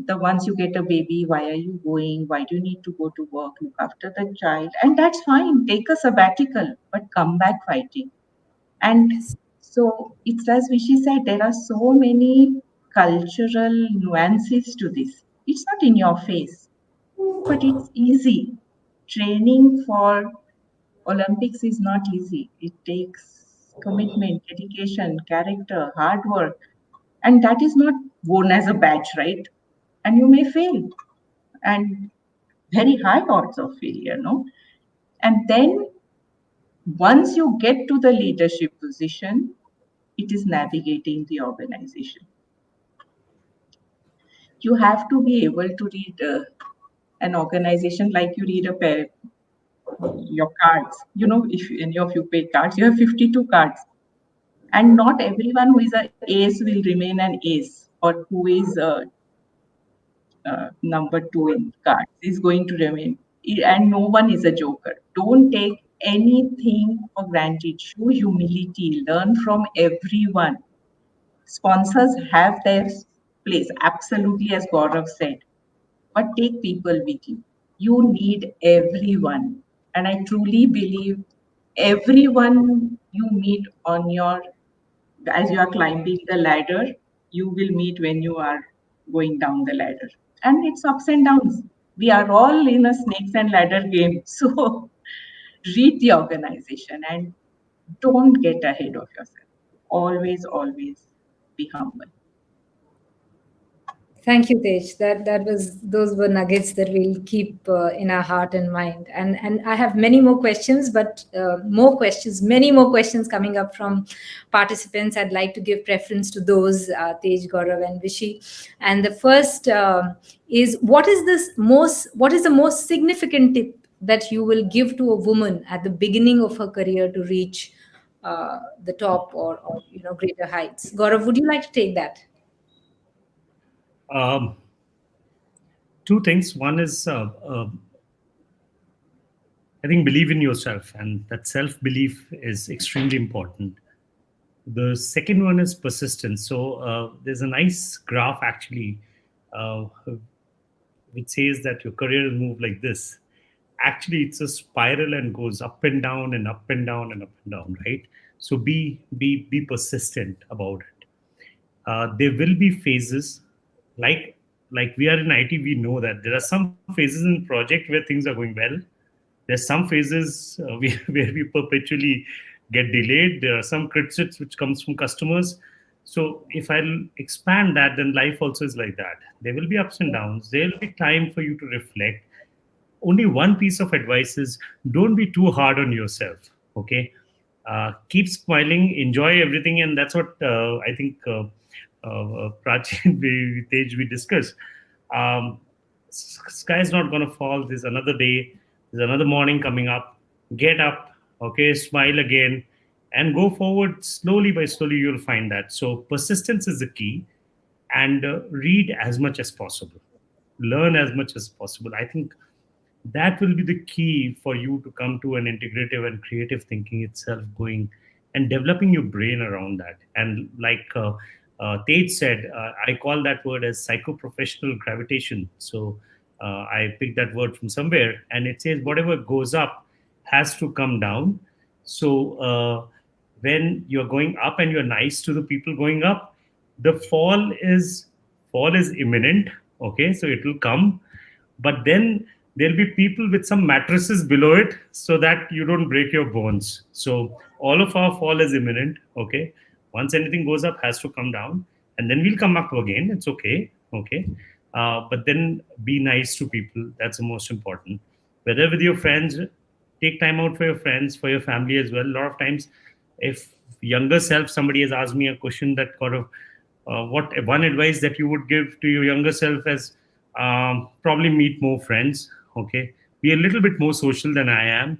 The once you get a baby, why are you going? Why do you need to go to work? Look after the child. And that's fine. Take a sabbatical, but come back fighting. And Yes. so it's as Vishy said, there are so many cultural nuances to this. It's not in your face, but it's easy. Training for Olympics is not easy. It takes commitment, dedication, character, hard work. And that is not worn as a badge, right? And you may fail, and very high odds of failure, no? And then once you get to the leadership position, it is navigating the organization. You have to be able to read an organization like you read a pair, your cards. If any of you pay cards, you have 52 cards. And not everyone who is an ace will remain an ace, or who is a number two in cards is going to remain. And no one is a joker. Don't take anything for granted. Show humility. Learn from everyone. Sponsors have their place, absolutely, as Gaurav said. But take people with you. You need everyone. And I truly believe everyone you meet on your, as you are climbing the ladder, you will meet when you are going down the ladder. And it's ups and downs. We are all in a snakes and ladder game. So read the organization and don't get ahead of yourself. Always, always be humble. Thank you, Tej. Those were nuggets that we'll keep in our heart and mind. And I have many more questions, but many more questions coming up from participants. I'd like to give preference to those, Tej, Gaurav, and Vishi. And the first is what is the most significant tip that you will give to a woman at the beginning of her career to reach the top, or greater heights? Gaurav, would you like to take that? Um, Two things. One is, I think, believe in yourself, and that self belief is extremely important. The second one is persistence. So there's a nice graph actually, uh, which says that your career is moved like this. Actually, it's a spiral and goes up and down and up and down and up and down, right? So be persistent about it. There will be phases, like we are in IT, we know that there are some phases in project where things are going well. There's some phases where we perpetually get delayed. There are some criticisms which comes from customers. So if I'll expand that, then life also is like that. There will be ups and downs. There will be time for you to reflect. Only one piece of advice is, don't be too hard on yourself. Okay, keep smiling, enjoy everything, and that's what I think Prachi and Tej we discussed. Um, Sky's not going to fall. There's another day. There's another morning coming up. Get up. Okay, smile again, and go forward slowly by slowly. You'll find that. So persistence is the key, and read as much as possible, learn as much as possible. I think that will be the key for you to come to an integrative and creative thinking itself going, and developing your brain around that. And like Tej said, I call that word as psychoprofessional gravitation. So I picked that word from somewhere, and it says whatever goes up has to come down. So when you're going up and you're nice to the people going up, the fall is imminent. Okay, so it will come, but then there'll be people with some mattresses below it so that you don't break your bones. So all of our fall is imminent. Okay, once anything goes up, has to come down, and then we'll come up again. It's okay. Okay, but then be nice to people. That's the most important. Whether with your friends, take time out for your friends, for your family as well. A lot of times, if younger self, somebody has asked me a question that kind of, what one advice that you would give to your younger self as, probably meet more friends. Okay, be a little bit more social than I am,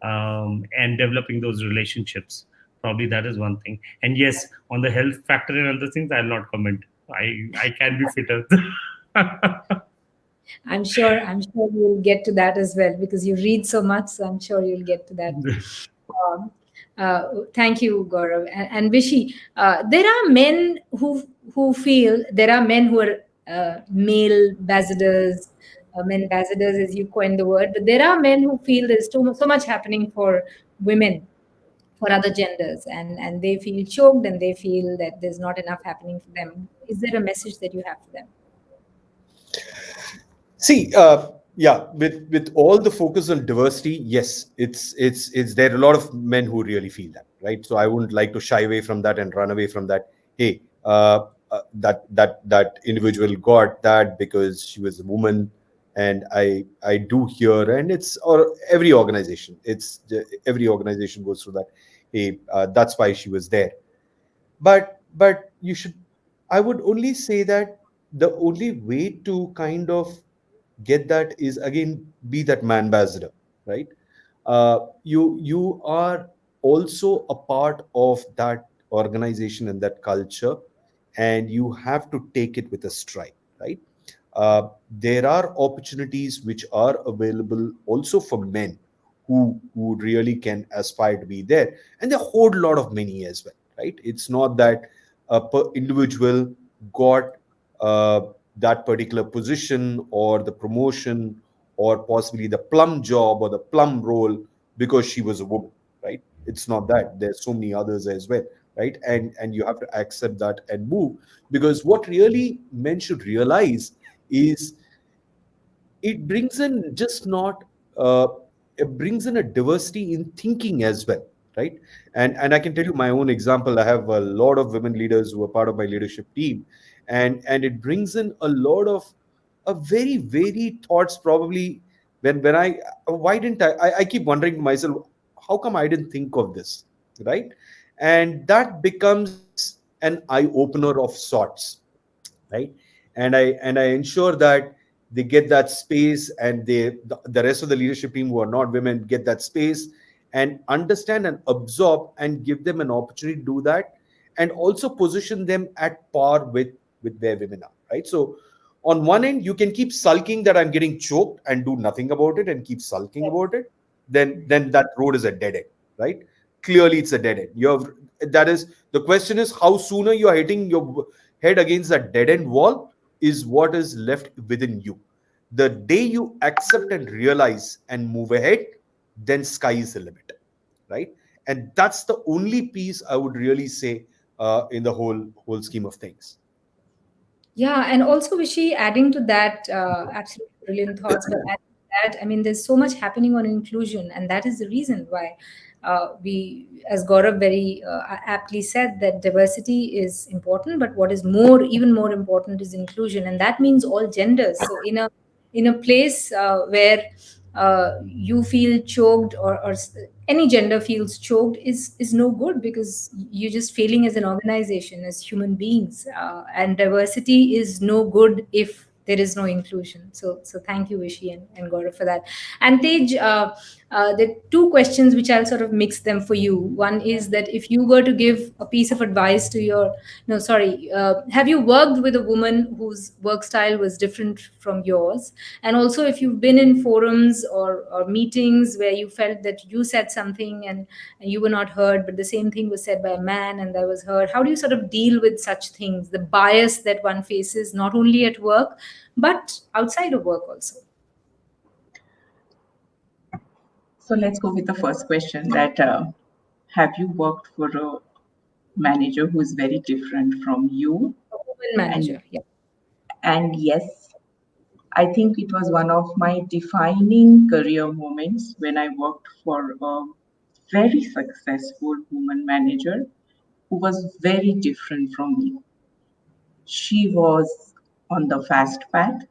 and developing those relationships. Probably that is one thing. And yes, on the health factor and other things, I'll not comment. I can be fitter. I'm sure you'll get to that as well, because you read so much. So I'm sure you'll get to that. Um, Thank you, Gaurav and Vishi. There are men who feel there are men who are male ambassadors, men ambassadors, as you coined the word. But there are men who feel there's so much happening for women, for other genders, and they feel choked, and they feel that there's not enough happening for them. Is there a message that you have for them? See, yeah, with all the focus on diversity, yes, it's there are a lot of men who really feel that, right? So I wouldn't like to shy away from that and run away from that. Hey, that individual got that because she was a woman, and I do hear, and it's, or every organization goes through that. Hey, that's why she was there. But you should, I would only say that the only way to kind of get that is, again, be that man ambassador, right? You are also a part of that organization and that culture, and you have to take it with a stride, right? There are opportunities which are available also for men who really can aspire to be there, and there are a whole lot of many as well, right? It's not that a individual got uh, that particular position or the promotion or possibly the plum job or the plum role because she was a woman, right? It's not that. There's so many others as well, right? And you have to accept that and move, because what really men should realize is it brings in just not uh, it brings in a diversity in thinking as well, right? And I can tell you my own example. I have a lot of women leaders who are part of my leadership team, and it brings in a lot of a very varied thoughts. Probably when I why didn't I keep wondering to myself, how come I didn't think of this, right? And that becomes an eye opener of sorts, right? And I ensure that they get that space, and the rest of the leadership team who are not women get that space and understand and absorb and give them an opportunity to do that, and also position them at par with where women are, right? So on one end you can keep sulking that I'm getting choked and do nothing about it and keep sulking about it, then that road is a dead end, right? Clearly it's a dead end. You have that is the question is how sooner you are hitting your head against that dead end wall is what is left within you. The day you accept and realize and move ahead, then sky is the limit, right? And that's the only piece I would really say in the whole scheme of things. Yeah, and also Vishy, adding to that, absolutely brilliant thoughts. But adding to that, I mean, there's so much happening on inclusion, and that is the reason why as Gaurav very aptly said, that diversity is important, but what is even more important, is inclusion, and that means all genders. So in a place where you feel choked, or any gender feels choked, is no good, because you're just failing as an organization, as human beings, and diversity is no good if there is no inclusion. So thank you, Vishy and Gaurav, for that. And Tej, there are two questions which I'll sort of mix them for you. One is that if you were to give a piece of advice to your, no, sorry, have you worked with a woman whose work style was different from yours? And also, if you've been in forums or meetings where you felt that you said something and you were not heard, but the same thing was said by a man and that was heard, how do you sort of deal with such things, the bias that one faces not only at work but outside of work also? So let's go with the first question, that have you worked for a manager who is very different from you? A woman manager, yeah. And yes, I think it was one of my defining career moments when I worked for a very successful woman manager who was very different from me. She was on the fast path.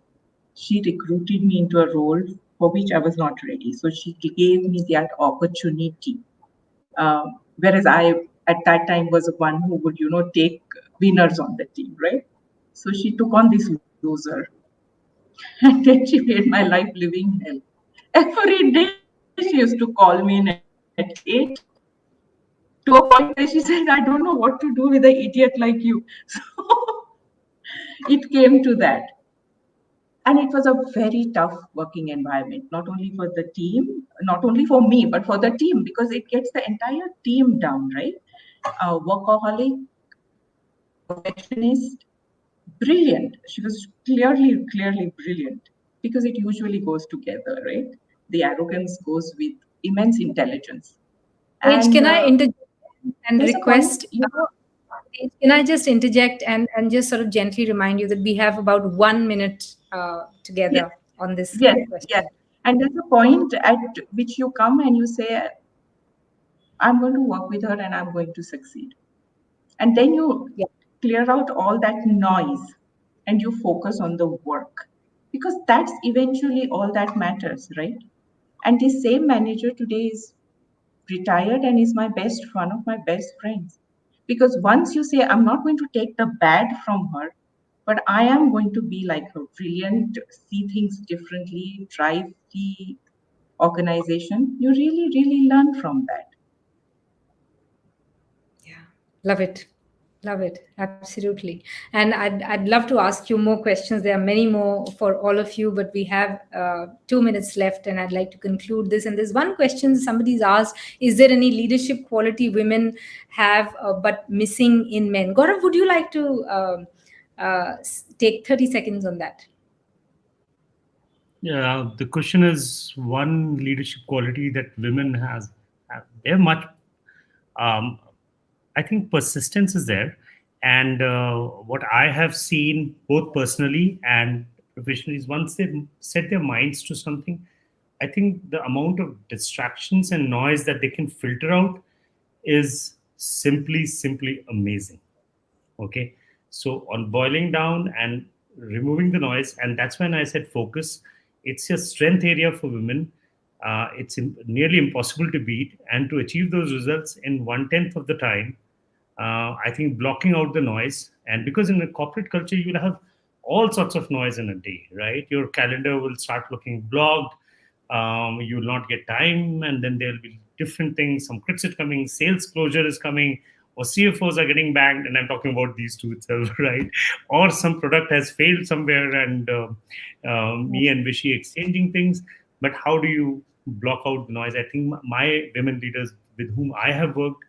She recruited me into a role for which I was not ready. So she gave me that opportunity. Whereas I, at that time, was the one who would, take winners on the team, right? So she took on this loser. And then she made my life living hell. Every day she used to call me in at 8, to a point where she said, I don't know what to do with an idiot like you. So it came to that. And it was a very tough working environment, not only for the team, not only for me, but for the team, because it gets the entire team down, right? Workaholic, perfectionist, brilliant. She was clearly brilliant, because it usually goes together, right? The arrogance goes with immense intelligence. Paige, And can I interject and there's a request? point, you know, Paige, can I just interject and just sort of gently remind you that we have about 1 minute together yes, on this yes, question? yes. And there's a point at which you come and you say, I'm going to work with her and I'm going to succeed. And then you Yeah. clear out all that noise and you focus on the work, because that's eventually all that matters, right? And this same manager today is retired and is one of my best friends. Because once you say, I'm not going to take the bad from her, but I am going to be like her, brilliant, see things differently, drive the organization, you really learn from that. Yeah, love it. Love it. Absolutely. And I'd love to ask you more questions. There are many more for all of you, but we have 2 minutes left, and I'd like to conclude this. And there's one question somebody's asked: is there any leadership quality women have but missing in men? Gaurav, would you like to take 30 seconds on that? Yeah, the question is one leadership quality that women have. They're much. Um, I think persistence is there, and what I have seen both personally and professionally is once they set their minds to something, I think the amount of distractions and noise that they can filter out is simply amazing. Okay, So on boiling down and removing the noise, and that's when I said focus. It's a strength area for women. It's nearly impossible to beat, and to achieve those results in 1/10 of the time, I think blocking out the noise. And because in a corporate culture, you'll have all sorts of noise in a day, right? Your calendar will start looking blocked. You will not get time, and then there'll be different things. Some crits are coming, sales closure is coming, or CFOs are getting banged, and I'm talking about these two itself, right? Or some product has failed somewhere, and me and Vishy exchanging things. But how do you block out the noise? I think my women leaders with whom I have worked,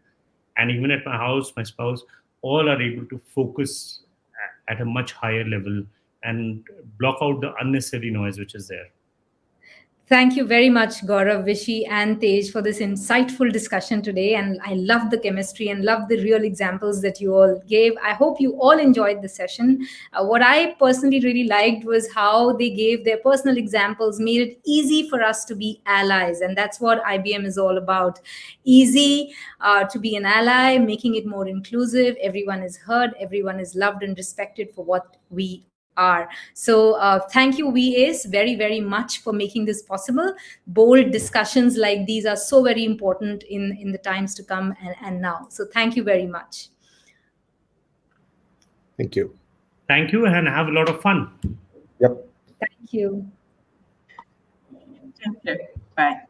and even at my house, my spouse, all are able to focus at a much higher level and block out the unnecessary noise which is there. Thank you very much, Gaurav, Vishy, and Tej, for this insightful discussion today. And I love the chemistry and love the real examples that you all gave. I hope you all enjoyed the session. What I personally really liked was how they gave their personal examples, made it easy for us to be allies. And that's what IBM is all about. Easy to be an ally, making it more inclusive. Everyone is heard, everyone is loved and respected for what we are. So thank you, VAs, very, very much for making this possible. Bold discussions like these are so very important in the times to come and now. So thank you very much. Thank you. Thank you, and have a lot of fun. Yep. Thank you. Thank you. Bye.